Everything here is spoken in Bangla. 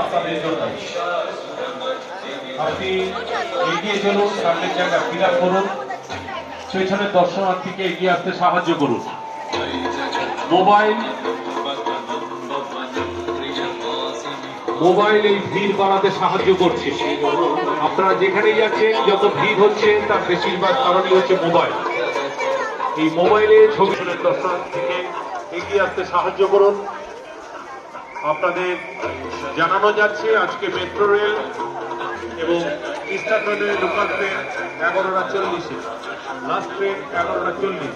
আপনাদের জন্য আপনি এগিয়ে চলুন, সামনের জায়গা ফিল আপ করুন, পেছনের দর্শনার্থীকে এগিয়ে আসতে সাহায্য করুন। মোবাইল এই ভিড় বাড়াতে সাহায্য করছে। আপনারা যেখানেই যাচ্ছেন, যত ভিড় হচ্ছে তার বেশিরভাগ কারণই হচ্ছে মোবাইল। এই মোবাইলে ছবি দর্শনার্থীকে এগিয়ে আসতে সাহায্য করুন। আপনাদের জানানো যাচ্ছে আজকে মেট্রো রেল এবং ইস্টার্ন রেলের লোকাল ট্রেন 11টা 40-এ, লাস্ট ট্রেন 11টা 40।